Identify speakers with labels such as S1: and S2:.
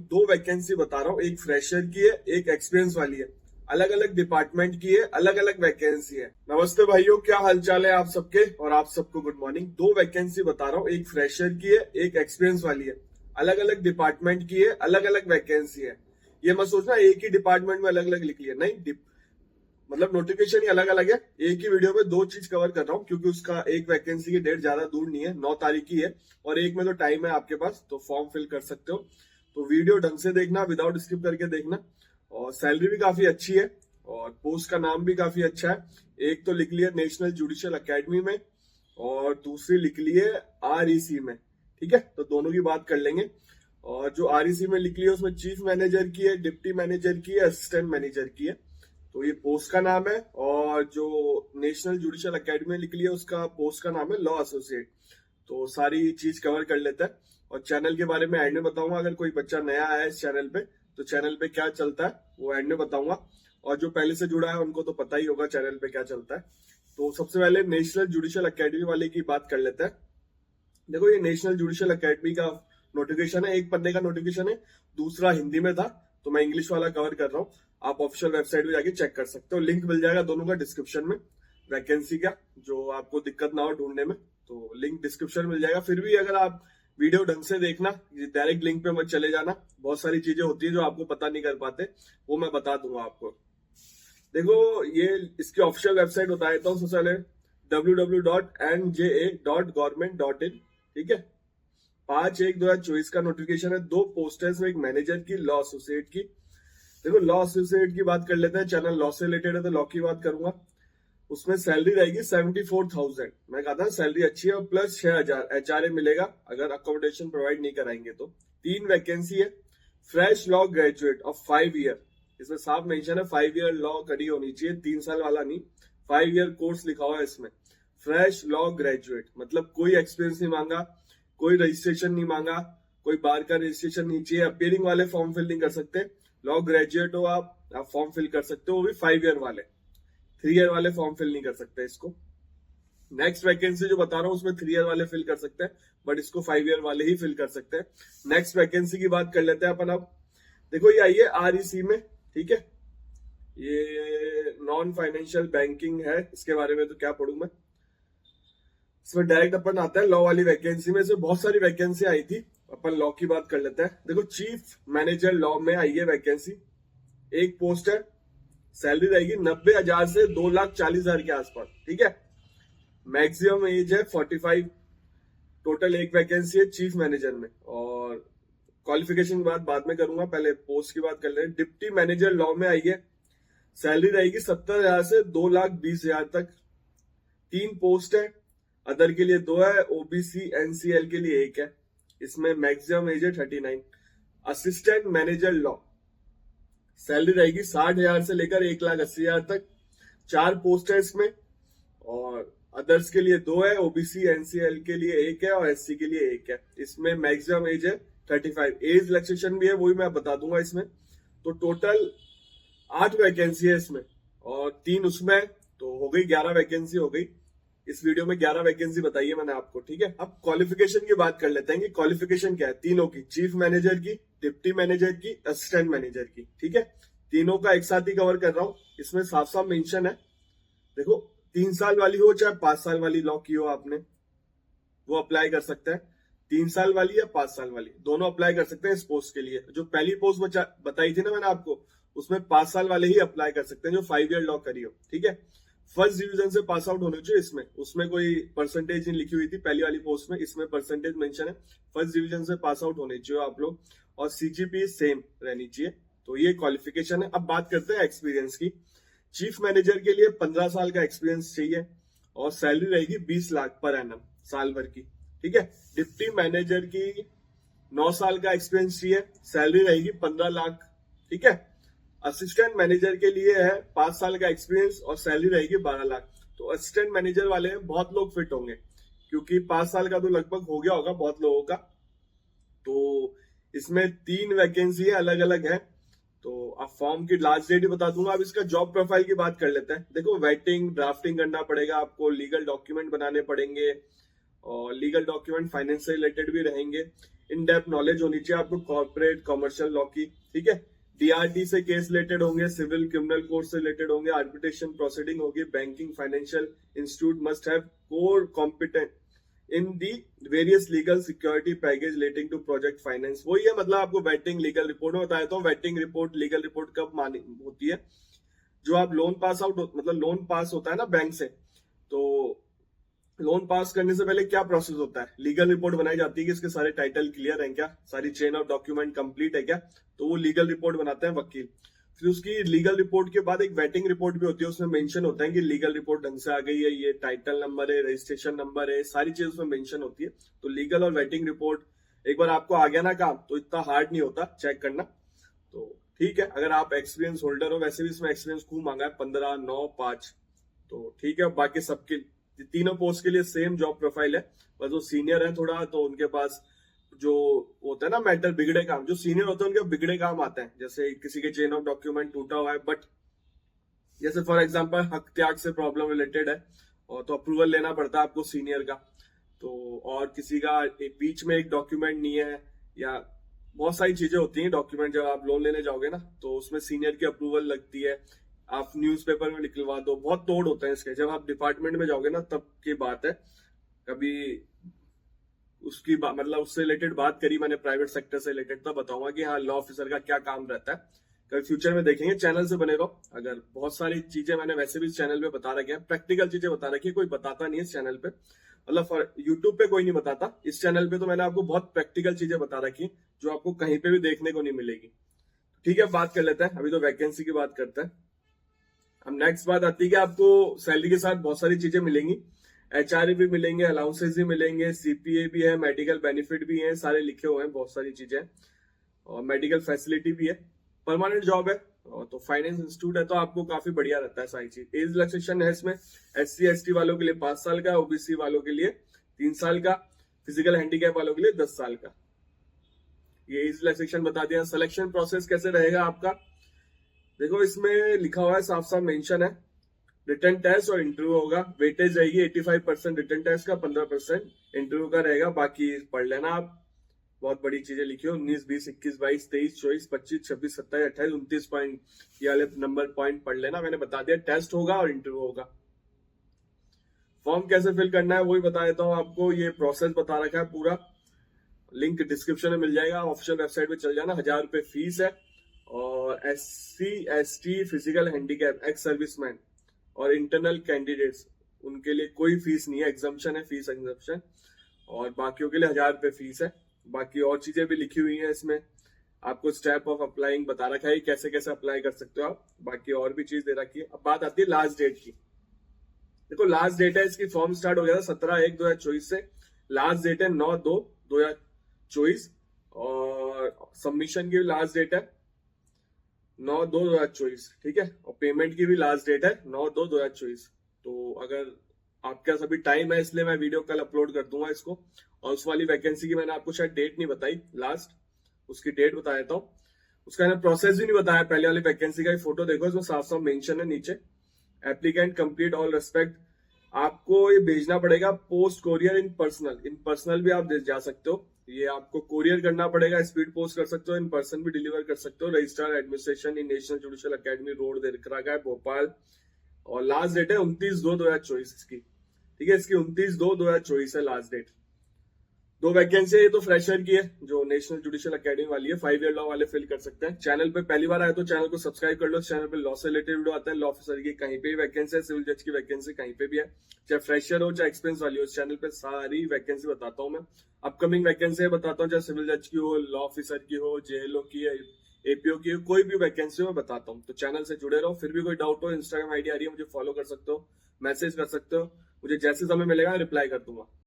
S1: दो वैकेंसी बता रहा हूँ, एक फ्रेशर की है, एक एक्सपीरियंस वाली है। अलग अलग डिपार्टमेंट की है, अलग अलग वैकेंसी है। नमस्ते भाइयों, क्या हालचाल है आप सबके, और आप सबको गुड मॉर्निंग। दो वैकेंसी बता रहा हूँ, एक फ्रेशर की है, एक एक्सपीरियंस वाली है। अलग अलग डिपार्टमेंट की है, अलग अलग वैकेंसी है। ये मत सोचना एक ही डिपार्टमेंट में अलग अलग लिख लिया, नहीं, मतलब नोटिफिकेशन ही अलग अलग है। एक ही वीडियो में दो चीज कवर कर रहा हूँ, क्योंकि उसका एक वैकेंसी की डेट ज्यादा दूर नहीं है, 9 तारीख की है, और एक में तो टाइम है आपके पास, तो फॉर्म फिल कर सकते हो। तो वीडियो ढंग से देखना, विदाउट स्किप करके देखना। और सैलरी भी काफी अच्छी है, और पोस्ट का नाम भी काफी अच्छा है। एक तो लिख लिया नेशनल जुडिशियल अकेडमी में, और दूसरी लिख ली है REC में। ठीक है, तो दोनों की बात कर लेंगे। और जो REC में लिख ली है उसमें चीफ मैनेजर की है, डिप्टी मैनेजर की है, असिस्टेंट मैनेजर की है। तो ये पोस्ट का नाम है। और जो नेशनल जुडिशियल अकेडमी में लिख लिया उसका पोस्ट का नाम है लॉ एसोसिएट। तो सारी चीज कवर कर लेता है। और चैनल के बारे में एंड में बताऊंगा, अगर कोई बच्चा नया आया है इस चैनल पे तो चैनल पे क्या चलता है वो एंड में बताऊंगा। और जो पहले से जुड़ा है उनको तो पता ही होगा चैनल पे क्या चलता है। तो सबसे पहले नेशनल जुडिशियल अकेडमी वाले की बात कर लेते हैं। देखो, ये नेशनल जुडिशियल अकेडमी का नोटिफिकेशन है, एक पन्ने का नोटिफिकेशन है, दूसरा हिंदी में था, तो मैं इंग्लिश वाला कवर कर रहा हूँ। आप ऑफिशियल वेबसाइट पे जाके चेक कर सकते हो, लिंक मिल जाएगा दोनों का डिस्क्रिप्शन में, वैकेंसी का, जो आपको दिक्कत ना हो ढूंढने में, तो लिंक डिस्क्रिप्शन मिल जाएगा। फिर भी अगर आप वीडियो ढंग से देखना, डायरेक्ट लिंक पे मत चले जाना, बहुत सारी चीजें होती है जो आपको पता नहीं कर पाते, वो मैं बता दूंगा आपको। देखो, ये इसकी ऑफिशियल वेबसाइट बता देता हूँ सबसे पहले, www.nja.government.in। ठीक है, 5/1/2024 का नोटिफिकेशन है। दो पोस्टर्स में, एक मैनेजर की, लॉ एसोसिएट की। देखो, लॉ एसोसिएट की बात कर लेते हैं, चैनल लॉ से रिलेटेड है तो लॉ की बात करूंगा। उसमें सैलरी रहेगी 74,000। मैं कहता हूँ सैलरी अच्छी है, और प्लस 6,000 HRA मिलेगा अगर अकोमोडेशन प्रोवाइड नहीं कराएंगे तो। 3 वैकेंसी है। Fresh law graduate of 5 year, इसमें साफ मेंशन है 5 ईयर लॉ करी होनी चाहिए, 3 साल वाला नहीं, 5 ईयर कोर्स लिखा हुआ है इसमें। फ्रेश लॉ ग्रेजुएट मतलब कोई एक्सपीरियंस नहीं मांगा, कोई रजिस्ट्रेशन नहीं मांगा, कोई बार का रजिस्ट्रेशन नहीं चाहिए। अपियरिंग वाले फॉर्म फिल नहीं कर सकते। लॉ ग्रेजुएट हो आप फॉर्म फिल कर सकते हो, वो भी 5 ईयर वाले। 3 ईयर वाले फॉर्म फिल नहीं कर सकते इसको। नेक्स्ट वैकेंसी जो बता रहा हूँ उसमें 3 ईयर वाले फिल कर सकते हैं, बट इसको 5 ईयर वाले ही फिल कर सकते हैं। नेक्स्ट वैकेंसी की बात कर लेते हैं अपन अब। देखो, ये आई है REC में। ठीक है, ये नॉन फाइनेंशियल बैंकिंग है, इसके बारे में तो क्या पढ़ू मैं। इसमें डायरेक्ट अपन आता है लॉ वाली वैकेंसी में। से बहुत सारी वैकेंसी आई थी, अपन लॉ की बात कर लेते हैं। देखो, चीफ मैनेजर लॉ में आई है वैकेंसी, एक पोस्ट है। सैलरी रहेगी 90,000 से 2,40,000 के आसपास। ठीक है, मैक्सिमम एज है 45। टोटल एक वैकेंसी है चीफ मैनेजर में। और क्वालिफिकेशन की बात बाद में करूंगा, पहले पोस्ट की बात कर ले। डिप्टी मैनेजर लॉ में आई है, सैलरी रहेगी 70,000 से 2,20,000 तक। 3 पोस्ट है, अदर के लिए 2 है, OBC NCL के लिए 1 है। इसमें मैक्सिमम एज है 39। असिस्टेंट मैनेजर लॉ, सैलरी रहेगी 60,000 से लेकर 1,80,000 तक। 4 पोस्ट है इसमें, और अदर्स के लिए 2 है, OBC NCL के लिए 1 है, और SC के लिए 1 है। इसमें मैक्सिमम एज है 35। एज रिलैक्सेशन भी है, वही मैं बता दूंगा इसमें। तो टोटल 8 वैकेंसी है इसमें, और 3 उसमें, तो हो गई 11 वैकेंसी हो गई। इस वीडियो में 11 वैकेंसी बताई है मैंने आपको। ठीक है, अब क्वालिफिकेशन की बात कर लेते हैं कि क्वालिफिकेशन क्या है तीनों की, चीफ मैनेजर की, डिप्टी मैनेजर की, असिस्टेंट मैनेजर की। ठीक है, तीनों का एक साथ ही कवर कर रहा हूं। इसमें साफ साफ मेंशन है। देखो, 3 साल वाली हो चाहे 5 साल वाली लॉ की हो आपने, वो अप्लाई कर सकते हैं। 3 साल वाली या 5 साल वाली, दोनों अप्लाई कर सकते हैं इस पोस्ट के लिए। जो पहली पोस्ट बताई थी ना मैंने आपको, उसमें 5 साल वाले ही अप्लाई कर सकते हैं जो 5 ईयर लॉ करी हो। ठीक है, फर्स्ट डिवीजन से पास आउट होने चाहिए इसमें। उसमें कोई परसेंटेज नहीं लिखी हुई थी पहली वाली पोस्ट में, इसमें परसेंटेज मेंशन है। फर्स्ट डिवीजन से पास आउट होने चाहिए आप लोग, और CGPA सेम रहनी चाहिए। तो ये क्वालिफिकेशन है। अब बात करते हैं एक्सपीरियंस की। चीफ मैनेजर के लिए 15 साल का एक्सपीरियंस चाहिए, और सैलरी रहेगी 20 लाख पर एनम साल भर की। ठीक है, डिप्टी मैनेजर की 9 साल का एक्सपीरियंस चाहिए, सैलरी रहेगी 15 लाख। ठीक है, असिस्टेंट मैनेजर के लिए है 5 साल का एक्सपीरियंस, और सैलरी रहेगी 12 लाख। तो असिस्टेंट मैनेजर वाले में बहुत लोग फिट होंगे, क्योंकि 5 साल का तो लगभग हो गया होगा बहुत लोगों का। तो इसमें 3 वैकेंसी है, अलग अलग है। तो अब फॉर्म की लास्ट डेट ही बता दूंगा। अब इसका जॉब प्रोफाइल की बात कर लेते हैं। देखो, वेटिंग ड्राफ्टिंग करना पड़ेगा आपको, लीगल डॉक्यूमेंट बनाने पड़ेंगे, और लीगल डॉक्यूमेंट फाइनेंस से रिलेटेड भी रहेंगे। इन डेप्थ नॉलेज होनी चाहिए आपको कॉर्पोरेट कमर्शियल लॉ की, ठीक है। डीआरटी से केस रिलेटेड होंगे, सिविल क्रिमिनल कोर्ट से रिलेटेड होंगे, आर्बिट्रेशन प्रोसीडिंग होगी, banking financial institute must have core competent in the various legal security package relating to project finance. वही है, मतलब आपको वेटिंग लीगल रिपोर्ट में बताया था। वेटिंग रिपोर्ट लीगल रिपोर्ट कब मानी होती है, जो आप लोन पास आउट, मतलब लोन पास होता है ना बैंक से, तो लोन पास करने से पहले क्या प्रोसेस होता है, लीगल रिपोर्ट बनाई जाती है कि इसके सारे टाइटल क्लियर हैं क्या, सारी चेन ऑफ डॉक्यूमेंट कंप्लीट है क्या, तो वो लीगल रिपोर्ट बनाते हैं वकील। फिर उसकी लीगल रिपोर्ट के बाद एक वेटिंग रिपोर्ट भी होती है, उसमें मेंशन होता है कि लीगल रिपोर्ट ढंग से आ गई है, ये टाइटल नंबर है, रजिस्ट्रेशन नंबर है, सारी चीज उसमें मेंशन होती है। तो लीगल और वेटिंग रिपोर्ट एक बार आपको आ गया ना काम, तो इतना हार्ड नहीं होता चेक करना। तो ठीक है, अगर आप एक्सपीरियंस होल्डर हो, वैसे भी इसमें एक्सपीरियंस खूब मांगा है, 15, 9, 5, तो ठीक है। बाकी सबके तीनों पोस्ट के लिए सेम जॉब प्रोफाइल है, बस वो सीनियर है थोड़ा, तो उनके पास जो होता है ना मैटर बिगड़े काम, जो सीनियर होते हैं उनके बिगड़े काम आते हैं, जैसे किसी के चेन ऑफ डॉक्यूमेंट टूटा हुआ है, बट जैसे फॉर एग्जांपल हक त्याग से प्रॉब्लम रिलेटेड है, और तो अप्रूवल लेना पड़ता है आपको सीनियर का, तो और किसी का बीच में एक डॉक्यूमेंट नहीं है, या बहुत सारी चीजें होती हैं डॉक्यूमेंट, जब आप लोन लेने जाओगे ना तो उसमें सीनियर की अप्रूवल लगती है, आप न्यूज़पेपर में निकलवा दो, बहुत तोड़ होते हैं इसके। जब आप डिपार्टमेंट में जाओगे ना तब की बात है, कभी उसकी मतलब उससे रिलेटेड बात करी मैंने प्राइवेट सेक्टर से रिलेटेड, तब बताऊंगा कि हाँ लॉ ऑफिसर का क्या काम रहता है, कभी फ्यूचर में देखेंगे। चैनल से बने रहो, अगर बहुत सारी चीजें मैंने वैसे भी इस चैनल पे बता रखी है, प्रैक्टिकल चीजें बता रखी है, कोई बताता नहीं है इस चैनल पे, मतलब यूट्यूब पे कोई नहीं बताता, इस चैनल पे तो मैंने आपको बहुत प्रैक्टिकल चीजें बता रखी जो आपको कहीं पे भी देखने को नहीं मिलेगी। ठीक है, बात कर लेते हैं, अभी तो वैकेंसी की बात करते हैं। अब नेक्स्ट बात आती है कि आपको सैलरी के साथ बहुत सारी चीजें मिलेंगी, एचआरए भी मिलेंगे, अलाउंसेस भी मिलेंगे, सीपीए भी है, मेडिकल बेनिफिट भी है, सारे लिखे हुए हैं, बहुत सारी चीजें, और मेडिकल फैसिलिटी भी है, परमानेंट जॉब है, और तो फाइनेंस इंस्टीट्यूट है, तो आपको काफी बढ़िया रहता है सारी चीज। एज रिलैक्सेशन है इसमें, SC ST वालों के लिए 5 साल का, ओबीसी वालों के लिए 3 साल का, फिजिकल हैंडीकैप वालों के लिए 10 साल का। ये एज रिलैक्सेशन बता दिया। सिलेक्शन प्रोसेस कैसे रहेगा आपका, देखो इसमें लिखा हुआ है, साफ साफ मेंशन है, रिटर्न टेस्ट और इंटरव्यू होगा। वेटेज रहेगी 85% रिटर्न टेस्ट का, 15% इंटरव्यू का रहेगा। बाकी पढ़ लेना आप, बहुत बड़ी चीजें लिखी हो, 19, 20, 21, 22, 23, 24, 25, 26, 27, 28, 29 पॉइंट, ये वाले नंबर पॉइंट पढ़ लेना, मैंने बता दिया। टेस्ट होगा और इंटरव्यू होगा। फॉर्म कैसे फिल करना है वही बता देता हूँ आपको, ये प्रोसेस बता रखा है पूरा, लिंक डिस्क्रिप्शन में मिल जाएगा, ऑफिशियल वेबसाइट पे चल जाना। 1000 रुपए फीस है, और SC ST physical handicap, ex serviceman और इंटरनल कैंडिडेट्स, उनके लिए कोई फीस नहीं है, एग्जम्पशन है, फीस एग्जम्पशन, और बाकियों के लिए 1000 रुपए फीस है। बाकी और चीजें भी लिखी हुई हैं इसमें, आपको स्टेप ऑफ अप्लाइंग बता रखा है, कैसे कैसे अप्लाई कर सकते हो आप, बाकी और भी चीज दे रखी है। अब बात आती है लास्ट डेट की। देखो लास्ट डेट है इसकी, फॉर्म स्टार्ट हो गया था 17/1/2024 से, लास्ट डेट है 9/2/2024, और सबमिशन की लास्ट डेट है 9/2/2024, ठीक है, और पेमेंट की भी लास्ट डेट है 9/2/2024। तो अगर आपके पास अभी टाइम है, इसलिए मैं वीडियो कल अपलोड कर दूंगा इसको। और उस वाली वैकेंसी की मैंने आपको शायद डेट नहीं बताई लास्ट, उसकी डेट बता देता हूँ। उसका मैंने प्रोसेस भी नहीं बताया, पहले वाली वैकेंसी का ही फोटो देखो, इसमें साफ साफ मेंशन है नीचे, एप्लीकेंट कंप्लीट ऑल रेस्पेक्ट। आपको ये भेजना पड़ेगा पोस्ट कोरियर इन पर्सनल भी आप जा सकते हो, ये आपको कोरियर करना पड़ेगा, स्पीड पोस्ट कर सकते हो, इन पर्सन भी डिलीवर कर सकते हो। Registrar administration in national judicial academy road दे रखा है भोपाल, और लास्ट डेट है 29/2/2024 इसकी, ठीक है, इसकी 29/2/2024 है लास्ट डेट। 2 वैकेंसी है, ये तो फ्रेशर की है, जो नेशनल जुडिशियल अकेडमी वाली है, 5 ईयर लॉ वाले फिल कर सकते हैं। चैनल पे पहली बार आए तो चैनल को सब्सक्राइब कर लो, चैनल पे लॉ से रिलेटेड वीडियो आता है, लॉ ऑफिसर की कहीं पे भी वैकेंसी है, सिविल जज की वैकेंसी कहीं पे भी है, चाहे फ्रेशर हो चाहे एक्सपीरियंस वाली हो, इस चैनल पे सारी वैकेंसी बताता हूँ मैं। अपकमिंग वैकेंसी बताता हूँ, चाहे सिविल जज की हो, लॉ ऑफिसर की हो, JLO की है, APO की हो, कोई भी वैकेंसी हो मैं बताता हूँ। तो चैनल से जुड़े रहो। फिर भी कोई डाउट हो, इंस्टाग्राम ID आ रही है, मुझे फॉलो कर सकते हो, मैसेज कर सकते हो, मुझे जैसे समय मिलेगा रिप्लाई कर दूंगा।